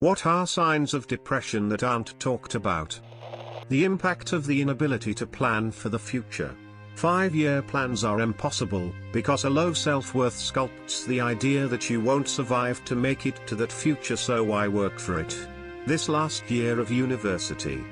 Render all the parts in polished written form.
What are signs of depression that aren't talked about? The impact of the inability to plan for the future. 5-year plans are impossible, because a low self-worth sculpts the idea that you won't survive to make it to that future, so why work for it? This last year of university,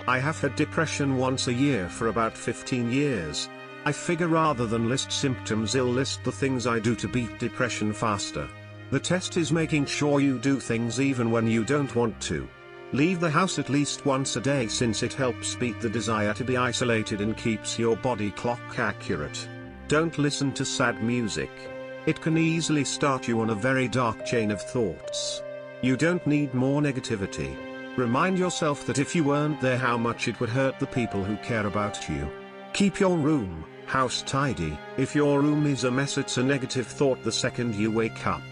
I have had depression once a year for about 15 years. I figure rather than list symptoms, I'll list the things I do to beat depression faster. The test is making sure you do things even when you don't want to. Leave the house at least once a day, since it helps beat the desire to be isolated and keeps your body clock accurate. Don't listen to sad music. It can easily start you on a very dark chain of thoughts. You don't need more negativity. Remind yourself that if you weren't there, how much it would hurt the people who care about you. Keep your house tidy. If your room is a mess, it's a negative thought the second you wake up.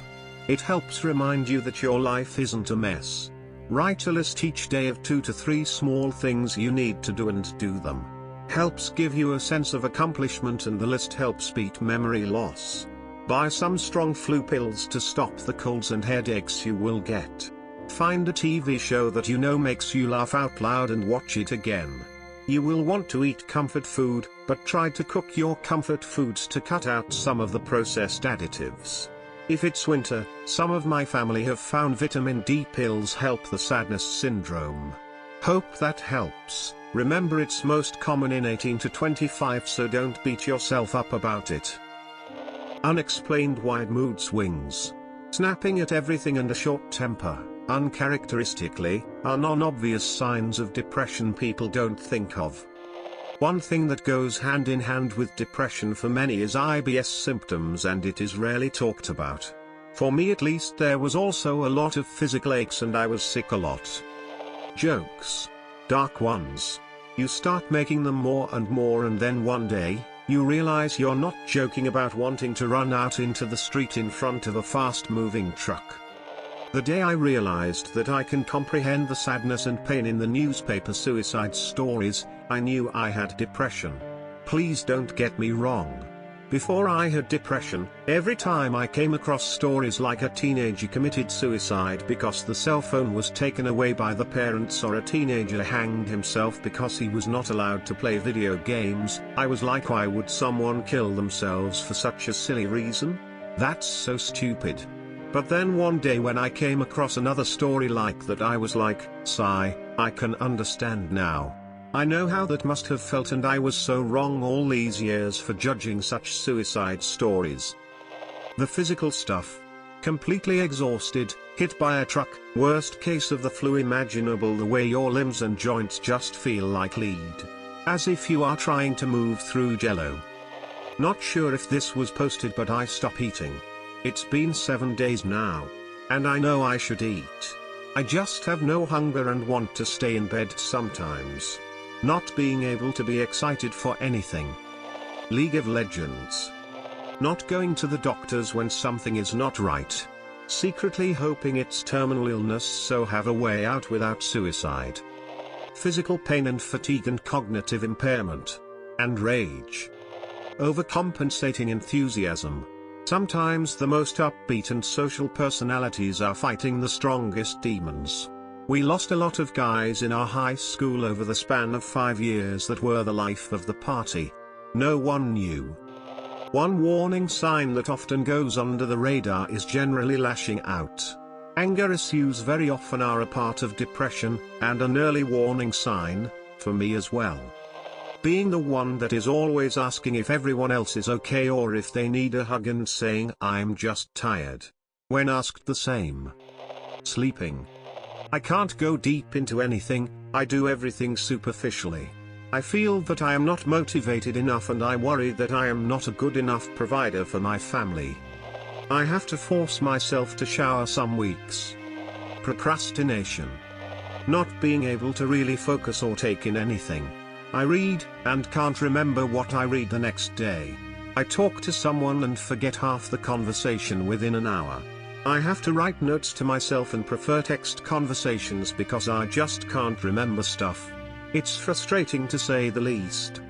It helps remind you that your life isn't a mess. Write a list each day of 2 to 3 small things you need to do and do them. Helps give you a sense of accomplishment, and the list helps beat memory loss. Buy some strong flu pills to stop the colds and headaches you will get. Find a TV show that you know makes you laugh out loud and watch it again. You will want to eat comfort food, but try to cook your comfort foods to cut out some of the processed additives. If it's winter, some of my family have found vitamin D pills help the sadness syndrome. Hope that helps. Remember, it's most common in 18 to 25, so don't beat yourself up about it. Unexplained wide mood swings. Snapping at everything and a short temper, uncharacteristically, are non-obvious signs of depression people don't think of. One thing that goes hand in hand with depression for many is IBS symptoms, and it is rarely talked about. For me at least, there was also a lot of physical aches and I was sick a lot. Jokes. Dark ones. You start making them more and more, and then one day, you realize you're not joking about wanting to run out into the street in front of a fast-moving truck. The day I realized that I can comprehend the sadness and pain in the newspaper suicide stories, I knew I had depression. Please don't get me wrong. Before I had depression, every time I came across stories like a teenager committed suicide because the cell phone was taken away by the parents, or a teenager hanged himself because he was not allowed to play video games, I was like, why would someone kill themselves for such a silly reason? That's so stupid. But then one day when I came across another story like that, I was like, sigh, I can understand now. I know how that must have felt, and I was so wrong all these years for judging such suicide stories. The physical stuff. Completely exhausted, hit by a truck, worst case of the flu imaginable, the way your limbs and joints just feel like lead. As if you are trying to move through jello. Not sure if this was posted, but I stopped eating. It's been 7 days now. And I know I should eat. I just have no hunger and want to stay in bed sometimes. Not being able to be excited for anything. League of Legends. Not going to the doctors when something is not right. Secretly hoping it's terminal illness, so have a way out without suicide. Physical pain and fatigue and cognitive impairment. And rage. Overcompensating enthusiasm. Sometimes the most upbeat and social personalities are fighting the strongest demons. We lost a lot of guys in our high school over the span of 5 years that were the life of the party. No one knew. One warning sign that often goes under the radar is generally lashing out. Anger issues very often are a part of depression, and an early warning sign, for me as well. Being the one that is always asking if everyone else is okay or if they need a hug, and saying I'm just tired when asked the same. Sleeping. I can't go deep into anything, I do everything superficially. I feel that I am not motivated enough, and I worry that I am not a good enough provider for my family. I have to force myself to shower some weeks. Procrastination. Not being able to really focus or take in anything. I read, and can't remember what I read the next day. I talk to someone and forget half the conversation within an hour. I have to write notes to myself and prefer text conversations because I just can't remember stuff. It's frustrating to say the least.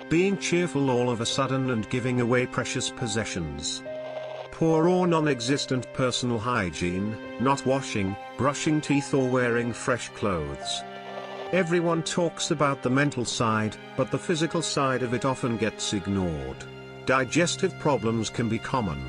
Being cheerful all of a sudden and giving away precious possessions. Poor or non-existent personal hygiene. not washing, brushing teeth or wearing fresh clothes. Everyone talks about the mental side, but the physical side of it often gets ignored. Digestive problems can be common.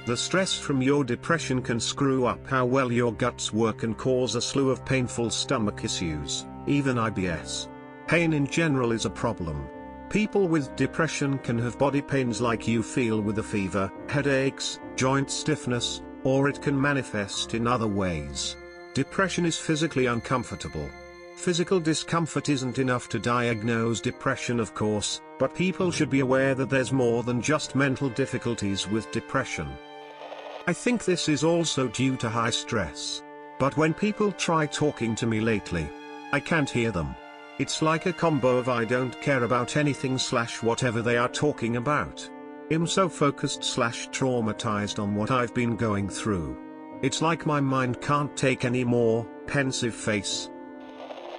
The stress from your depression can screw up how well your guts work and cause a slew of painful stomach issues, even IBS. Pain in general is a problem. People with depression can have body pains like you feel with a fever, headaches, joint stiffness, or it can manifest in other ways. Depression is physically uncomfortable. Physical discomfort isn't enough to diagnose depression, of course, but people should be aware that there's more than just mental difficulties with depression. I think this is also due to high stress. But when people try talking to me lately, I can't hear them. It's like a combo of I don't care about anything / whatever they are talking about. I'm so focused / traumatized on what I've been going through. It's like my mind can't take any more. Pensive face.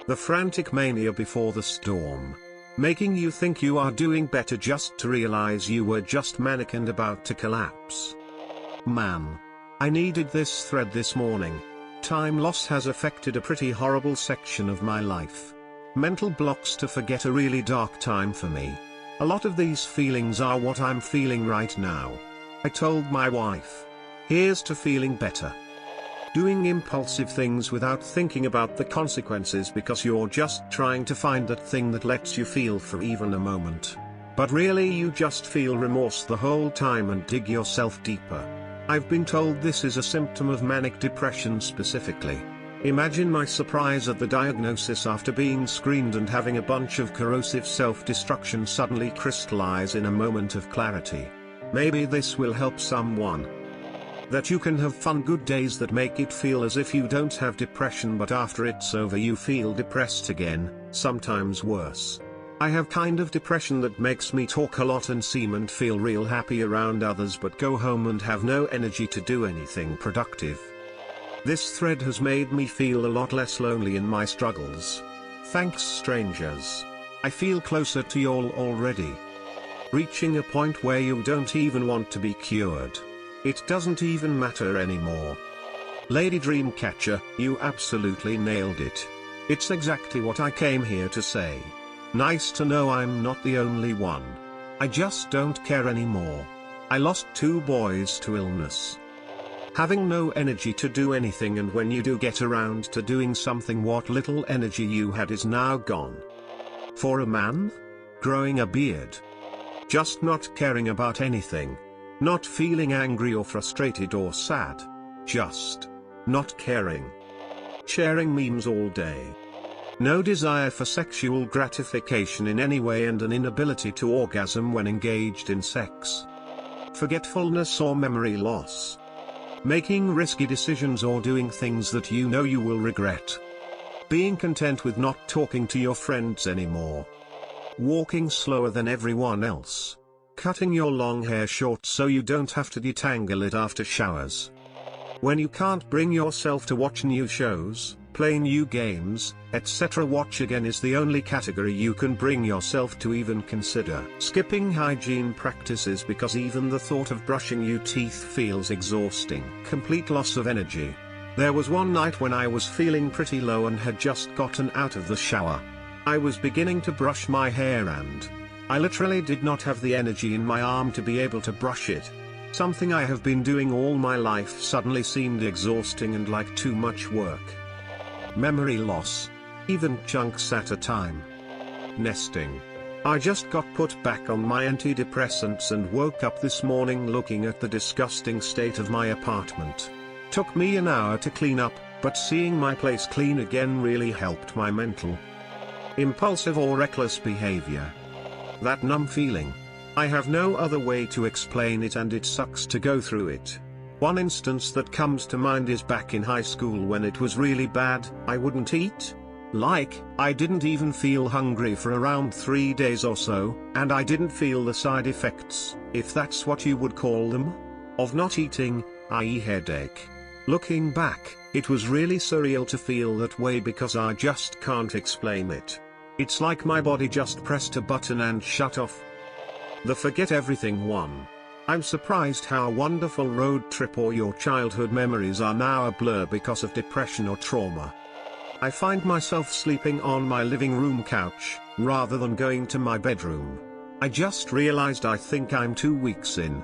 The frantic mania before the storm. Making you think you are doing better just to realize you were just manic and about to collapse. Man. I needed this thread this morning. Time loss has affected a pretty horrible section of my life. Mental blocks to forget a really dark time for me. A lot of these feelings are what I'm feeling right now. I told my wife. Here's to feeling better. Doing impulsive things without thinking about the consequences because you're just trying to find that thing that lets you feel for even a moment. But really you just feel remorse the whole time and dig yourself deeper. I've been told this is a symptom of manic depression specifically. Imagine my surprise at the diagnosis after being screened and having a bunch of corrosive self-destruction suddenly crystallize in a moment of clarity. Maybe this will help someone. That you can have fun good days that make it feel as if you don't have depression, but after it's over you feel depressed again, sometimes worse. I have kind of depression that makes me talk a lot and seem and feel real happy around others but go home and have no energy to do anything productive. This thread has made me feel a lot less lonely in my struggles. Thanks strangers. I feel closer to y'all already. Reaching a point where you don't even want to be cured. It doesn't even matter anymore. Lady Dreamcatcher, you absolutely nailed it. It's exactly what I came here to say. Nice to know I'm not the only one. I just don't care anymore. I lost 2 boys to illness. Having no energy to do anything, and when you do get around to doing something, what little energy you had is now gone. For a man? Growing a beard. Just not caring about anything. Not feeling angry or frustrated or sad. Just not caring. Sharing memes all day. No desire for sexual gratification in any way and an inability to orgasm when engaged in sex. Forgetfulness or memory loss. Making risky decisions or doing things that you know you will regret. Being content with not talking to your friends anymore. Walking slower than everyone else. Cutting your long hair short so you don't have to detangle it after showers. When you can't bring yourself to watch new shows, play new games, etc. Watch again is the only category you can bring yourself to even consider. Skipping hygiene practices because even the thought of brushing your teeth feels exhausting. Complete loss of energy. There was one night when I was feeling pretty low and had just gotten out of the shower. I was beginning to brush my hair and I literally did not have the energy in my arm to be able to brush it. Something I have been doing all my life suddenly seemed exhausting and like too much work. Memory loss. Even chunks at a time. Nesting. I just got put back on my antidepressants and woke up this morning looking at the disgusting state of my apartment. Took me an hour to clean up, but seeing my place clean again really helped my mental. Impulsive or reckless behavior. That numb feeling. I have no other way to explain it and it sucks to go through it. One instance that comes to mind is back in high school when it was really bad. I wouldn't eat. Like, I didn't even feel hungry for around 3 days or so, and I didn't feel the side effects, if that's what you would call them, of not eating, i.e. headache. Looking back, it was really surreal to feel that way because I just can't explain it. It's like my body just pressed a button and shut off. The forget everything one. I'm surprised how a wonderful road trip or your childhood memories are now a blur because of depression or trauma. I find myself sleeping on my living room couch, rather than going to my bedroom. I just realized I think I'm 2 weeks in.